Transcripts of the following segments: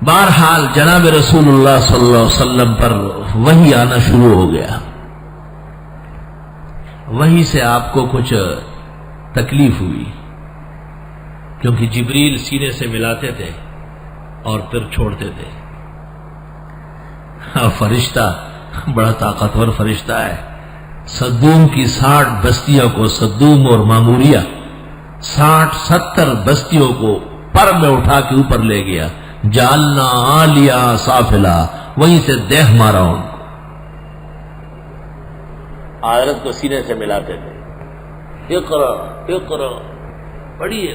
بہرحال جناب رسول اللہ صلی اللہ علیہ وسلم پر وحی آنا شروع ہو گیا. وحی سے آپ کو کچھ تکلیف ہوئی، کیونکہ جبریل سینے سے ملاتے تھے اور پھر چھوڑتے تھے. فرشتہ بڑا طاقتور فرشتہ ہے. صدوم کی 60 بستیوں کو، صدوم اور معموریہ 60-70 بستیوں کو پر میں اٹھا کے اوپر لے گیا. جالنا عالیہ سافلہ، وہیں سے دیہ مارا ان کو. حضرت کو سینے سے ملاتے تھے. اقرا اقرا پڑھیے.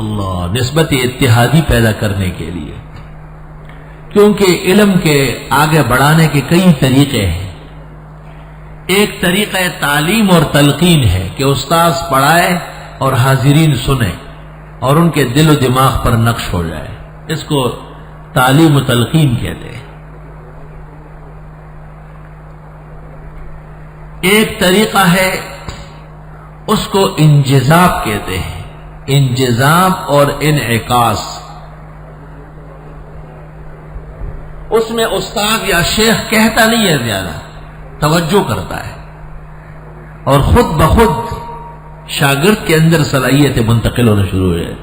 اللہ نسبت اتحادی پیدا کرنے کے لیے، کیونکہ علم کے آگے بڑھانے کے کئی طریقے ہیں. ایک طریقہ تعلیم اور تلقین ہے کہ استاذ پڑھائے اور حاضرین سنیں اور ان کے دل و دماغ پر نقش ہو جائے. اس کو تعلیم و تلقین کہتے ہیں. ایک طریقہ ہے اس کو انجذاب کہتے ہیں. انجذاب اور انعکاس. اس میں استاد یا شیخ کہتا نہیں ہے، زیادہ توجہ کرتا ہے اور خود بخود شاگرد کے اندر صلاحیتیں منتقل ہونا شروع ہو جائے.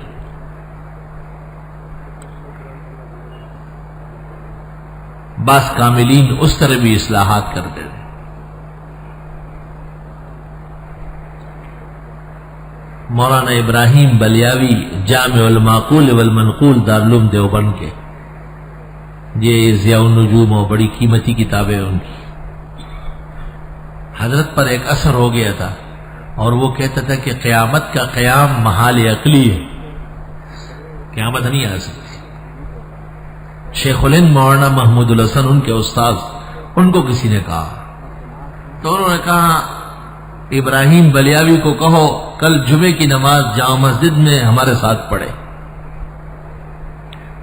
بعض کاملین اس طرح بھی اصلاحات کرتے تھے. مولانا ابراہیم بلیاوی جامع المعقول والمنقول دارالعلوم دیوبند کے، یہ ضیاء النجوم اور بڑی قیمتی کتابیں ان کی. حضرت پر ایک اثر ہو گیا تھا اور وہ کہتا تھا کہ قیامت کا قیام محال عقلی ہے، قیامت نہیں آ سکتی. شیخ الہند مولانا محمود الحسن ان کے استاذ، ان کو کسی نے کہا تو انہوں نے کہا ابراہیم بلیاوی کو کہو کل جمعے کی نماز جامع مسجد میں ہمارے ساتھ پڑھے.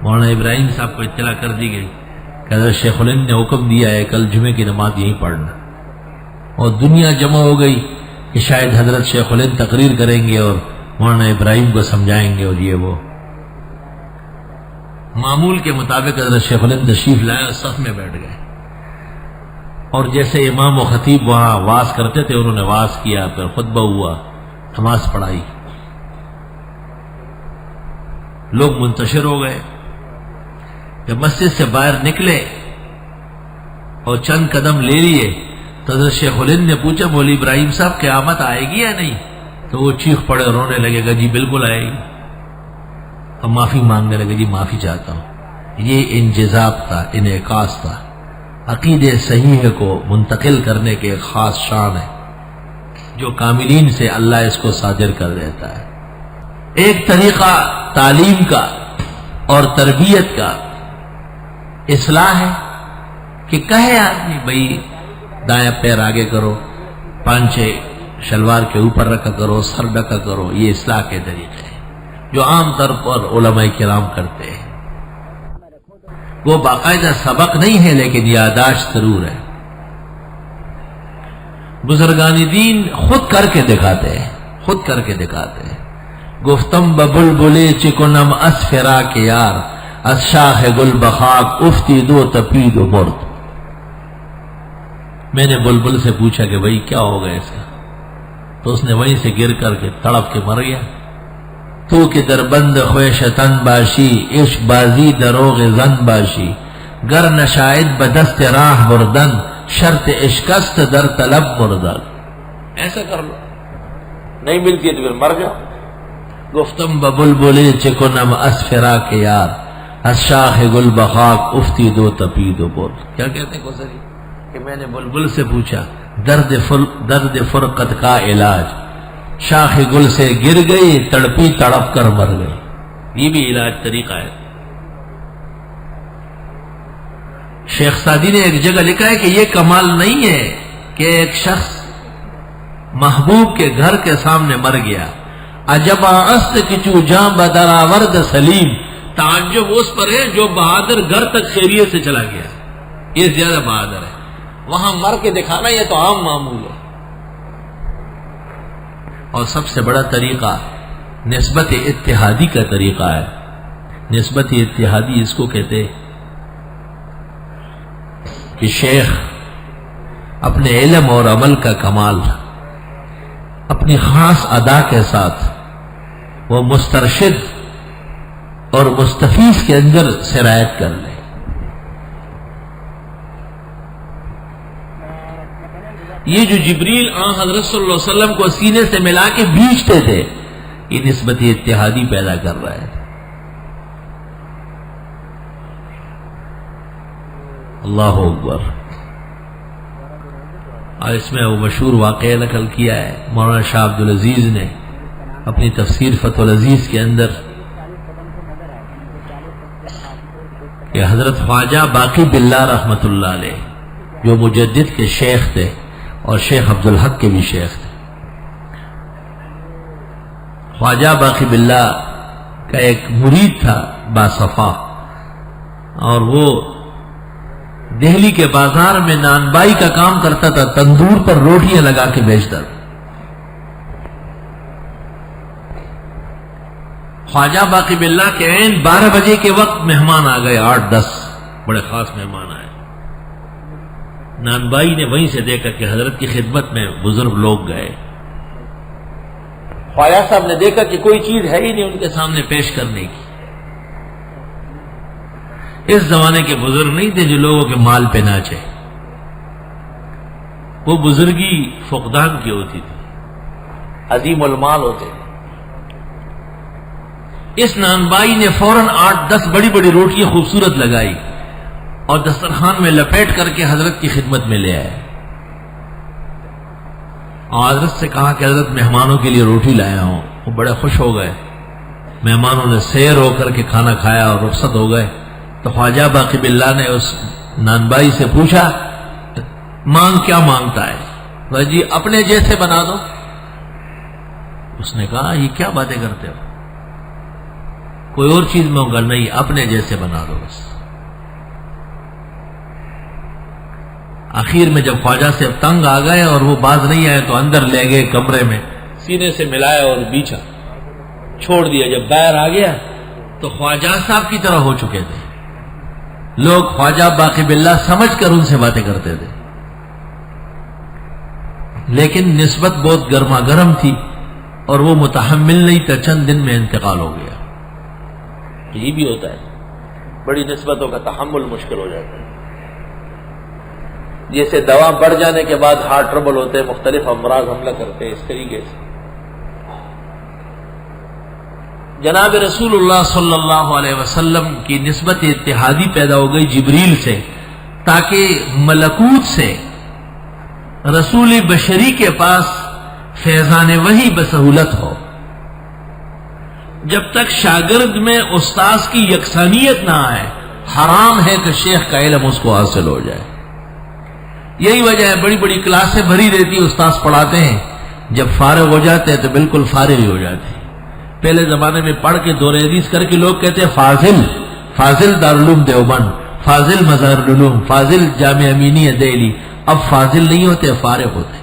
مولانا ابراہیم صاحب کو اطلاع کر دی گئی کہ حضرت شیخ الہند نے حکم دیا ہے کل جمعے کی نماز یہیں پڑھنا. اور دنیا جمع ہو گئی کہ شاید حضرت شیخ الہند تقریر کریں گے اور مولانا ابراہیم کو سمجھائیں گے اور یہ وہ. معمول کے مطابق حضرت شیخ الہند تشریف لائے، صف میں بیٹھ گئے اور جیسے امام و خطیب وہاں واز کرتے تھے انہوں نے واز کیا، پھر خطبہ ہوا، نماز پڑھائی. لوگ منتشر ہو گئے. جب مسجد سے باہر نکلے اور چند قدم لے لیے تو حضرت شیخ الہند نے پوچھا مولوی ابراہیم صاحب قیامت آئے گی یا نہیں؟ تو وہ چیخ پڑے رونے لگے گا جی بالکل آئے گی. اب معافی مانگنے لگے جی معافی چاہتا ہوں. یہ انجذاب تھا، انعکاس تھا. عقیدے صحیح کو منتقل کرنے کے ایک خاص شان ہے جو کاملین سے اللہ اس کو صادر کر دیتا ہے. ایک طریقہ تعلیم کا اور تربیت کا اصلاح ہے کہ کہے آدمی بھائی دایاں پیر آگے کرو، پانچے شلوار کے اوپر رکھا کرو، سر ڈکا کرو. یہ اصلاح کے طریقے ہیں جو عام طور پر علماء کرام کرتے ہیں. وہ باقاعدہ سبق نہیں ہے لیکن یادداشت ضرور ہے. بزرگان دین خود کر کے دکھاتے ہیں، خود کر کے دکھاتے ہیں. گفتم ببلبلے چکنم اس فرا کے یار، از شاخ گل بخاک افتی دو تپید و مرد. میں نے بلبل سے پوچھا کہ بھائی کیا ہوگا ایسا، تو اس نے وہیں سے گر کر کے تڑپ کے مر گیا. تو کہ در بند خویش تن باشی، عشق بازی دروغ زن باشی، گر نشاید بدست راہ مردن، شرط عشقست در طلب مردن. ایسا کر لو، نہیں ملتی ہے تو پھر مر جاؤ. گفتم ببلبلے چکنم اس فرا کے یار، از شاخ گل بخاک افتی دو تپید و برد. کیا کہتے ہیں کوسری کہ میں نے بلبل سے پوچھا درد فرقت کا علاج، شاخ گل سے گر گئی تڑپی تڑپ کر مر گئی. یہ بھی علاج طریقہ ہے. شیخ سعدی نے ایک جگہ لکھا ہے کہ یہ کمال نہیں ہے کہ ایک شخص محبوب کے گھر کے سامنے مر گیا، عجبا است کچو جاں بدراورد سلیم. تعجب اس پر ہے جو بہادر گھر تک خیریت سے چلا گیا، یہ زیادہ بہادر ہے. وہاں مر کے دکھانا یہ تو عام معمول ہے. اور سب سے بڑا طریقہ نسبت اتحادی کا طریقہ ہے. نسبت اتحادی اس کو کہتے کہ شیخ اپنے علم اور عمل کا کمال اپنی خاص ادا کے ساتھ وہ مسترشد اور مستفیض کے اندر سرایت کر لے. یہ جو جبریل حضرت صلی اللہ علیہ وسلم کو سینے سے ملا کے بھیجتے تھے، یہ نسبت اتحادی پیدا کر رہا ہے. اللہ اکبر. اور اس میں وہ مشہور واقعہ نقل کیا ہے مولانا شاہ عبد العزیز نے اپنی تفسیر فتح العزیز کے اندر کہ حضرت خواجہ باقی باللہ رحمت اللہ علیہ جو مجدد کے شیخ تھے اور شیخ عبدالحق کے بھی شیخ تھے. خواجہ باقی باللہ کا ایک مرید تھا باصفا، اور وہ دہلی کے بازار میں نانبائی کا کام کرتا تھا، تندور پر روٹیاں لگا کے بیچتا تھا. خواجہ باقی باللہ کے عین 12 بجے کے وقت مہمان آ گئے، 8-10 بڑے خاص مہمان آئے. نانبائی نے وہیں سے دیکھا کہ حضرت کی خدمت میں بزرگ لوگ گئے. خواجہ صاحب نے دیکھا کہ کوئی چیز ہے ہی نہیں ان کے سامنے پیش کرنے کی. اس زمانے کے بزرگ نہیں تھے جو لوگوں کے مال پہ ناچے، وہ بزرگی فقدان کی ہوتی تھی، عظیم المال ہوتے. اس نانبائی نے فوراً 8-10 بڑی بڑی روٹیاں خوبصورت لگائی اور دسترخوان میں لپیٹ کر کے حضرت کی خدمت میں لے آئے، اور حضرت سے کہا کہ حضرت مہمانوں کے لیے روٹی لایا ہوں. وہ بڑے خوش ہو گئے. مہمانوں نے سیر ہو کر کے کھانا کھایا اور رخصت ہو گئے. تو خواجہ باقی باللہ نے اس نانبائی سے پوچھا مانگ کیا مانگتا ہے؟ وہ جی اپنے جیسے بنا دو. اس نے کہا یہ کیا باتیں کرتے ہو، کوئی اور چیز مانگا؟ نہیں، اپنے جیسے بنا دو بس. آخر میں جب خواجہ سے تنگ آ گئے اور وہ باز نہیں آئے تو اندر لے گئے کمرے میں، سینے سے ملایا اور بیچا چھوڑ دیا. جب باہر آ گیا تو خواجہ صاحب کی طرح ہو چکے تھے. لوگ خواجہ باقی باللہ سمجھ کر ان سے باتیں کرتے تھے، لیکن نسبت بہت گرما گرم تھی اور وہ متحمل نہیں تھا. چند دن میں انتقال ہو گیا. یہ بھی ہوتا ہے، بڑی نسبتوں کا تحمل مشکل ہو جاتا ہے. جیسے دوا بڑھ جانے کے بعد ہارٹ ٹربل ہوتے ہیں، مختلف امراض حملہ کرتے ہیں، اس طریقے سے جناب رسول اللہ صلی اللہ علیہ وسلم کی نسبت اتحادی پیدا ہو گئی جبریل سے، تاکہ ملکوت سے رسول بشری کے پاس فیضان وحی بسہولت ہو. جب تک شاگرد میں استاذ کی یکسانیت نہ آئے، حرام ہے کہ شیخ کا علم اس کو حاصل ہو جائے. یہی وجہ ہے بڑی بڑی کلاسیں بھری رہتی، استاذ پڑھاتے ہیں، جب فارغ ہو جاتے ہیں تو بالکل فارغ ہی ہو جاتے ہیں. پہلے زمانے میں پڑھ کے دور حدیث کر کے لوگ کہتے ہیں فاضل دارالعلوم دیوبند، فاضل مظہر العلوم، فاضل جامع امینیہ دہلی. اب فاضل نہیں ہوتے، فارغ ہوتے،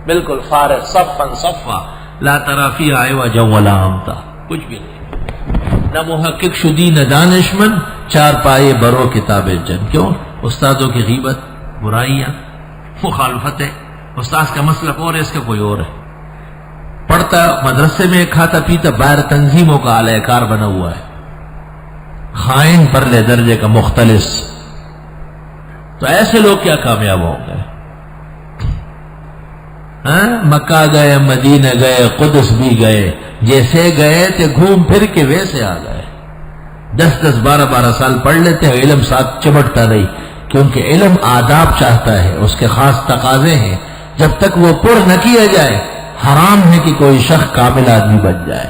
بالکل فارغ. صفا صفا لا تری فیہا عوجا ولا امتا، کچھ بھی نہیں. نہ محقق شدی نہ دانشمند، چار پائے برو کتاب جن. کیوں؟ استادوں کی غیبت، برائیاں، مخالفت ہے. استاذ کا مسلک اور ہے، اس کا کوئی اور ہے. پڑھتا مدرسے میں کھاتا پیتا، باہر تنظیموں کا اعلی کار بنا ہوا ہے، خائن پرلے درجے کا مختلس. تو ایسے لوگ کیا کامیاب ہوں گے؟ مکہ گئے، مدینہ گئے، قدس بھی گئے، جیسے گئے تھے گھوم پھر کے ویسے آ گئے. 10-10 12-12 سال پڑھ لیتے ہیں، علم ساتھ چمٹتا نہیں، کیونکہ علم آداب چاہتا ہے، اس کے خاص تقاضے ہیں. جب تک وہ پر نہ کیا جائے، حرام ہے کہ کوئی شخص کامل آدمی بن جائے.